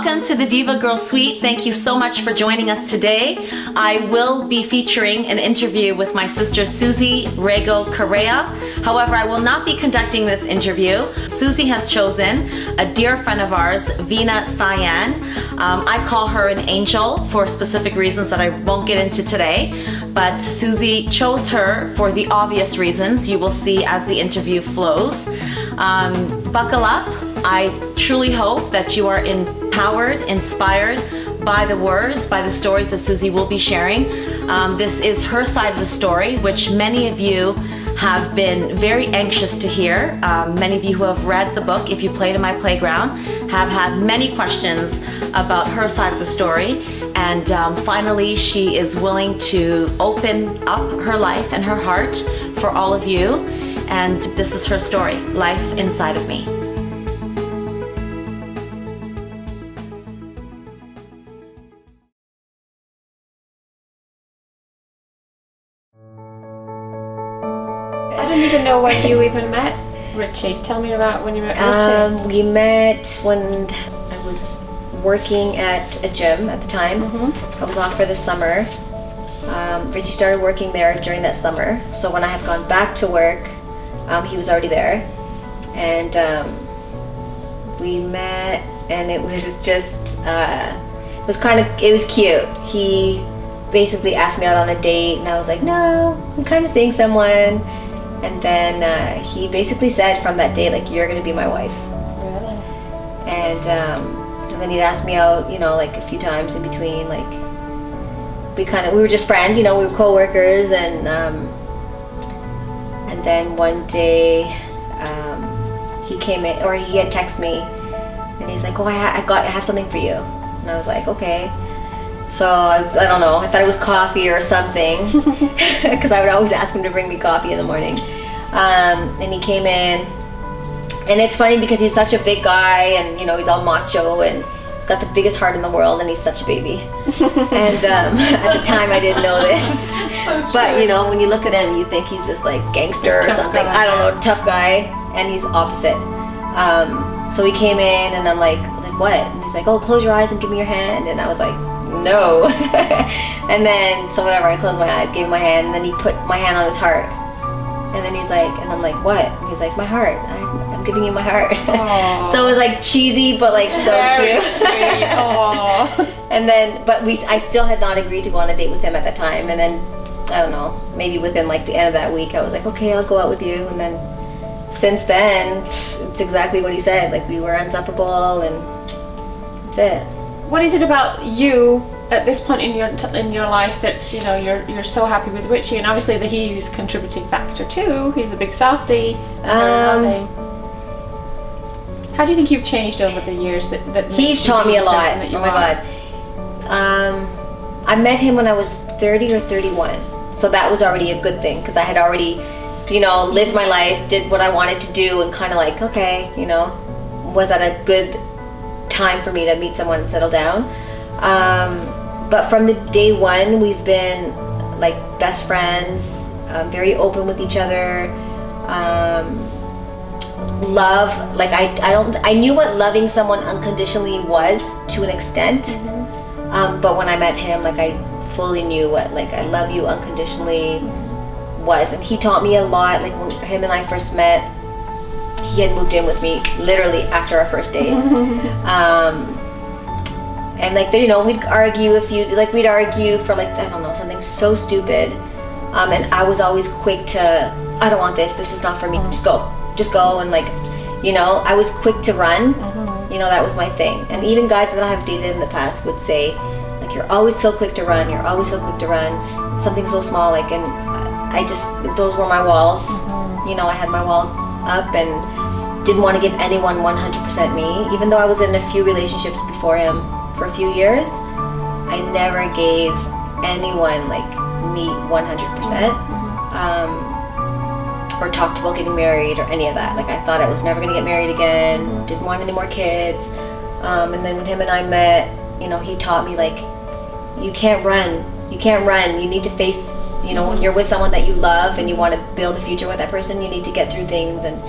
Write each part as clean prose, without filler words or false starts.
Welcome to the Diva Girl Suite. Thank you so much for joining us today. I will be featuring an interview with my sister Suzie Correia. However, I will not be conducting this interview. Suzie has chosen a dear friend of ours, Vina Cyan. I call her an angel for specific reasons that I won't get into today, but Suzie chose her for the obvious reasons you will see as the interview flows. Buckle up. I truly hope that you are empowered, inspired by the words, by the stories that Suzie will be sharing. This is her side of the story, which many of you have been very anxious to hear. Many of you who have read the book, if you played in my playground, have had many questions about her side of the story. And finally, she is willing to open up her life and her heart for all of you. And this is her story, Life Inside of Me. I don't even know when you even met Richie. Tell me about when you met Richie. We met when I was working at a gym at the time. I was off for the summer. Richie started working there during that summer. So when I had gone back to work, he was already there. And we met, and it was just, it was cute. He basically asked me out on a date, and I was like, no, I'm kind of seeing someone. And then he basically said from that day, like, you're gonna be my wife. Really? And then he'd ask me out, you know, like a few times in between. Like, we were just friends, you know, we were co-workers. And then one day he came in, or he had texted me, and he's like, oh, I have something for you. And I was like, okay. So I don't know, I thought it was coffee or something, because I would always ask him to bring me coffee in the morning. And he came in, and it's funny because he's such a big guy, and you know, he's all macho, and he's got the biggest heart in the world, and he's such a baby. And at the time I didn't know this, but you know, when you look at him, you think he's this like gangster or something. I don't know, tough guy, and he's opposite. So he came in, and I'm like what? And he's like, oh, close your eyes and give me your hand. And I was like, no. And then, so whatever, I closed my eyes, gave him my hand, and then he put my hand on his heart. And then he's like, and I'm like, what? And he's like, my heart. I'm giving you my heart. So it was like cheesy, but like so very cute. Sweet. And then, but I still had not agreed to go on a date with him at the time. And then, I don't know, maybe within like the end of that week, I was like, okay, I'll go out with you. And then, since then, it's exactly what he said. Like, we were inseparable, and that's it. What is it about you at this point in your life that's, you know, you're so happy with Richie? And obviously he's a contributing factor too. He's a big softie. How do you think you've changed over the years? That he's taught me a lot. Oh my God. I met him when I was 30 or 31, so that was already a good thing, because I had already, you know, lived my life, did what I wanted to do, and kind of like, okay, you know, was that a good time for me to meet someone and settle down. But from the day one, we've been like best friends, very open with each other. Love, like I knew what loving someone unconditionally was to an extent, but when I met him, like I fully knew what like I love you unconditionally was. And he taught me a lot. Like when him and I first met, he had moved in with me literally after our first date. And like, you know, we'd argue we'd argue for like, I don't know, something so stupid. And I was always quick to, I don't want this is not for me, just go. And like, you know, I was quick to run, you know, that was my thing. And even guys that I have dated in the past would say, like, you're always so quick to run, something so small, like, and I just, those were my walls. You know, I had my walls up and didn't want to give anyone 100% me. Even though I was in a few relationships before him for a few years, I never gave anyone like me 100%. Or talked about getting married or any of that. Like, I thought I was never gonna get married again, didn't want any more kids. And then when him and I met, you know, he taught me, like, you can't run, you need to face, you know, when you're with someone that you love and you want to build a future with that person, you need to get through things, and,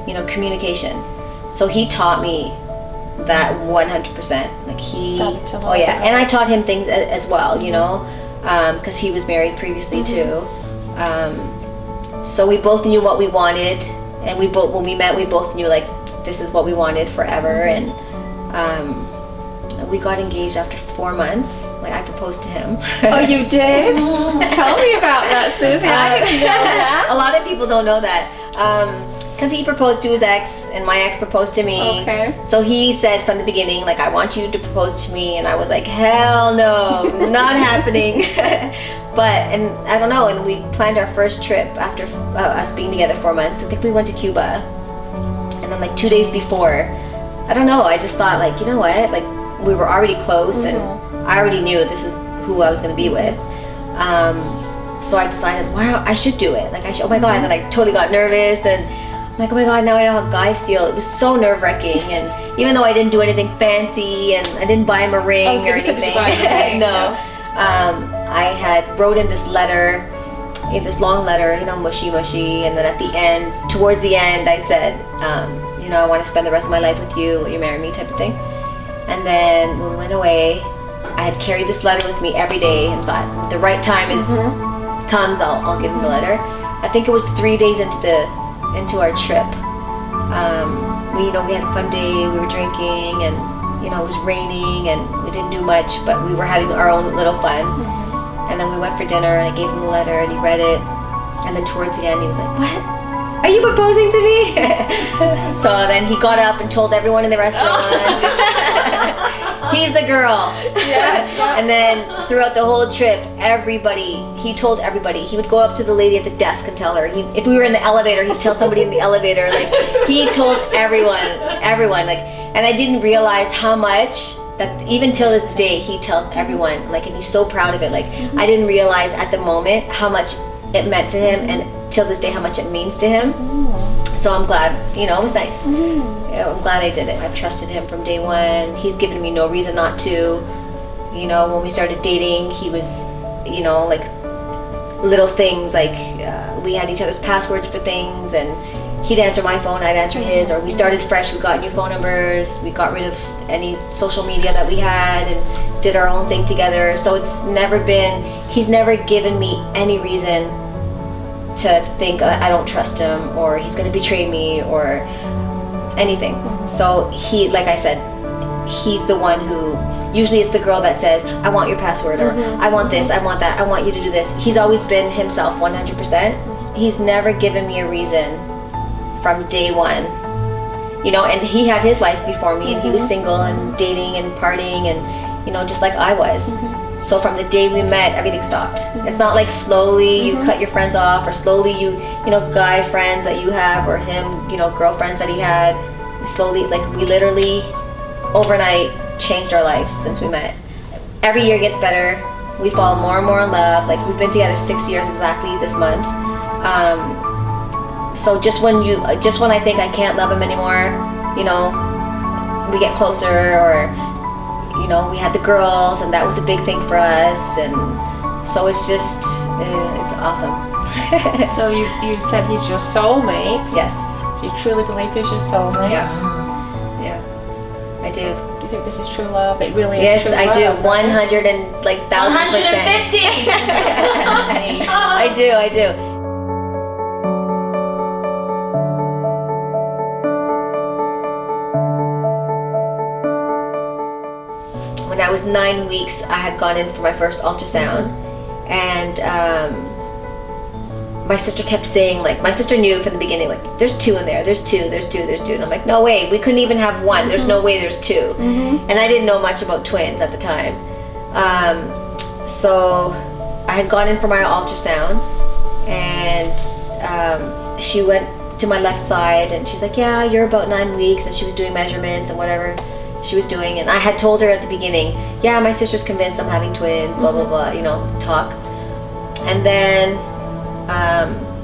you know, communication. So he taught me that 100%. Like he, Started to oh love yeah, the and I gods. taught him things as well, you know, because he was married previously too. So we both knew what we wanted, and when we met, we both knew like this is what we wanted forever, and we got engaged after 4 months. Like I proposed to him. Oh, you did? Tell me about that, Susie. I didn't know that. A lot of people don't know that. Because he proposed to his ex, and my ex proposed to me. Okay. So he said from the beginning, like, I want you to propose to me, and I was like, hell no, not happening. And I don't know, and we planned our first trip after us being together 4 months. I think we went to Cuba, and then like 2 days before, I don't know, I just thought like, you know what, like we were already close, and I already knew this is who I was going to be with. So I decided, wow, I should do it. Like oh my god, and then I totally got nervous, and I'm like, oh my god, now I know how guys feel. It was so nerve-wracking, and even though I didn't do anything fancy, and I didn't buy him a ring or anything, no. I had wrote him this letter, this long letter, you know, mushy, and then at the end, towards the end, I said, you know, I want to spend the rest of my life with you, will you marry me, type of thing. And then when we went away, I had carried this letter with me every day and thought, the right time comes, I'll give him the letter. I think it was 3 days into our trip. We had a fun day, we were drinking, and you know, it was raining, and we didn't do much, but we were having our own little fun. And then we went for dinner, and I gave him the letter, and he read it, and then towards the end he was like, what? Are you proposing to me? So then he got up and told everyone in the restaurant. He's the girl. Yeah. And then throughout the whole trip, he told everybody. He would go up to the lady at the desk and tell her. If we were in the elevator, he'd tell somebody in the elevator. Like he told everyone. Like, and I didn't realize how much that even till this day he tells everyone. Like, and he's so proud of it. Like I didn't realize at the moment how much it meant to him, and till this day how much it means to him. So I'm glad, you know, it was nice. Yeah, I'm glad I did it. I've trusted him from day one. He's given me no reason not to. You know, when we started dating, he was, you know, like little things like we had each other's passwords for things, and he'd answer my phone, I'd answer his, or we started fresh, we got new phone numbers, we got rid of any social media that we had and did our own thing together. So he's never given me any reason to think I don't trust him, or he's going to betray me, or anything. So he, like I said, he's the one who, usually it's the girl that says, I want your password, or I want this, I want that, I want you to do this. He's always been himself 100%. He's never given me a reason from day one. You know, and he had his life before me, and he was single and dating and partying, and, you know, just like I was. So from the day we met, everything stopped. It's not like slowly you cut your friends off, or slowly you know, guy friends that you have, or him, you know, girlfriends that he had. Slowly, like we literally overnight changed our lives since we met. Every year gets better. We fall more and more in love. Like we've been together 6 years exactly this month. So just when I think I can't love him anymore, you know, we get closer, or you know, we had the girls, and that was a big thing for us, and so it's just, it's awesome. So you said he's your soulmate. Yes. Do you truly believe he's your soulmate? Yes. Yeah, I do. Do you think this is true love? It really is Yes, true I love. do. right? 100 and like 1,000%. 150. I do. When I was 9 weeks, I had gone in for my first ultrasound, and my sister kept saying, like, my sister knew from the beginning, like, there's two in there, there's two, and I'm like, no way, we couldn't even have one, there's no way there's two. And I didn't know much about twins at the time. So I had gone in for my ultrasound, and she went to my left side, and she's like, yeah, you're about 9 weeks, and she was doing measurements and whatever she was doing, and I had told her at the beginning, yeah, my sister's convinced I'm having twins, blah blah blah, you know, talk. And then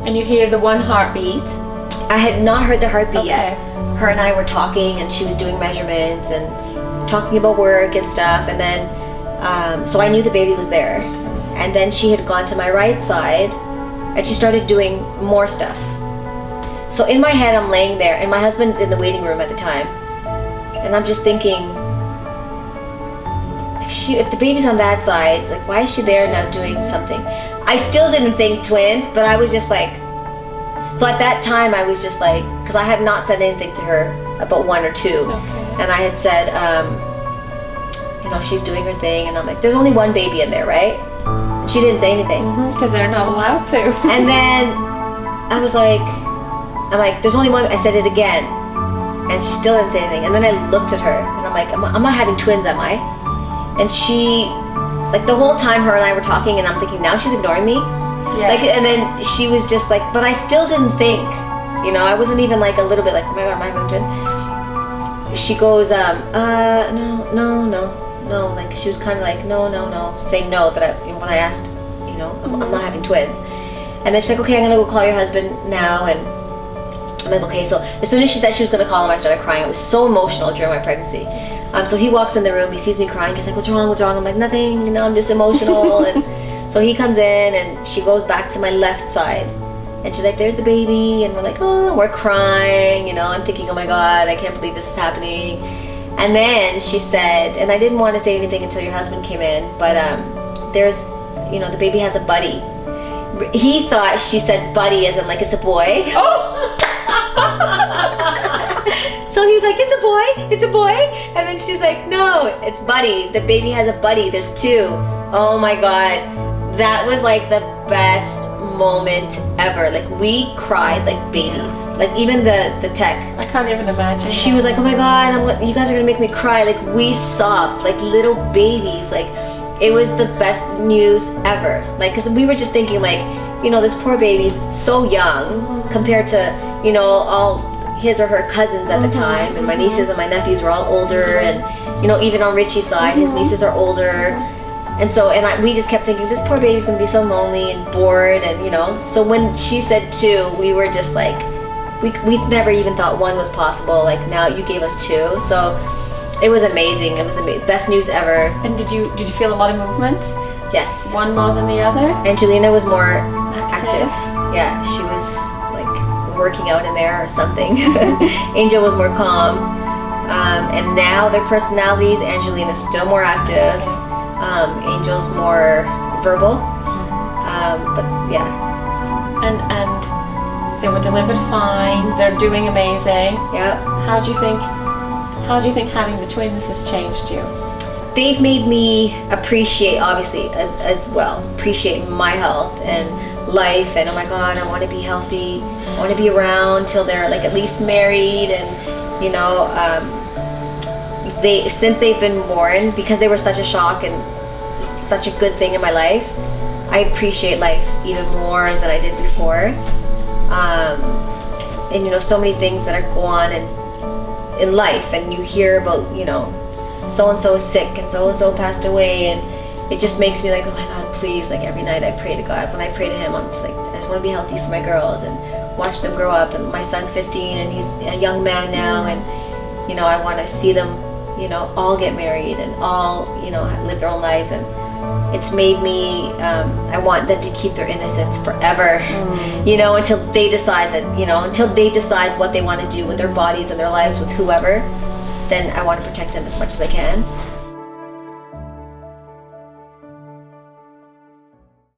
and you hear the one heartbeat. I had not heard the heartbeat Okay. yet. Her and I were talking, and she was doing measurements and talking about work and stuff, and then so I knew the baby was there. And then she had gone to my right side, and she started doing more stuff. So in my head, I'm laying there, and my husband's in the waiting room at the time. and I'm just thinking, if the baby's on that side, like, why is she there now doing something? I still didn't think twins, but I was just like, so at that time I was just like, because I had not said anything to her about one or two, and I had said, you know, she's doing her thing, and I'm like, there's only one baby in there, right? And she didn't say anything. Because they're not allowed to. And then I was like, there's only one. I said it again, and she still didn't say anything. And then I looked at her, and I'm like, I'm not having twins, am I? And she, like, the whole time her and I were talking, and I'm thinking, now she's ignoring me. Yes. Like, and then she was just like, but I still didn't think, you know, I wasn't even like a little bit like, oh my God, am I having twins? She goes, no, like, she was kind of like, no, saying no, when I asked, you know, I'm not having twins. And then she's like, okay, I'm gonna go call your husband now. And I'm like, okay. So as soon as she said she was gonna call him, I started crying. I was so emotional during my pregnancy. So he walks in the room, he sees me crying, he's like, what's wrong? I'm like, nothing, you know, I'm just emotional. And so he comes in, and she goes back to my left side, and she's like, there's the baby. And we're like, oh, we're crying, you know, I'm thinking, oh my God, I can't believe this is happening. And then she said, and I didn't want to say anything until your husband came in, but there's, you know, the baby has a buddy. He thought she said buddy as in like it's a boy. Oh! So he's like, it's a boy. And then she's like, no, it's buddy. The baby has a buddy. There's two. Oh my God. That was like the best moment ever. Like, we cried like babies. Like, even the tech. I can't even imagine. She was like, oh my God, you guys are gonna make me cry. Like, we sobbed like little babies. Like, it was the best news ever. Like, because we were just thinking, like, you know, this poor baby's so young compared to, you know, all his or her cousins at the time. And my nieces and my nephews were all older. And, you know, even on Richie's side, his nieces are older. And so, we just kept thinking, this poor baby's gonna be so lonely and bored. And, you know, so when she said two, we were just like, we never even thought one was possible. Like, now you gave us two. So it was amazing. It was best news ever. And did you feel a lot of movement? Yes. One more than the other? Angelina was more active. Active. Yeah, she was like working out in there or something. Angel was more calm. And now their personalities, Angelina's still more active. Angel's more verbal. But yeah. And they were delivered fine. They're doing amazing. Yeah. How do you think having the twins has changed you? They've made me appreciate, obviously, as well, appreciate my health and life, and oh my God, I want to be healthy. I want to be around till they're like at least married, and you know, since they've been born, because they were such a shock and such a good thing in my life, I appreciate life even more than I did before. And you know, so many things that go on in life, and you hear about, you know, so-and-so is sick and so-and-so passed away, and it just makes me like, oh my God, please, like every night I pray to God. When I pray to him, I'm just like, I just want to be healthy for my girls and watch them grow up. And my son's 15 and he's a young man now, and you know, I want to see them, you know, all get married and all, you know, live their own lives. And it's made me, I want them to keep their innocence forever, you know, until they decide what they want to do with their bodies and their lives with whoever. Then I want to protect them as much as I can.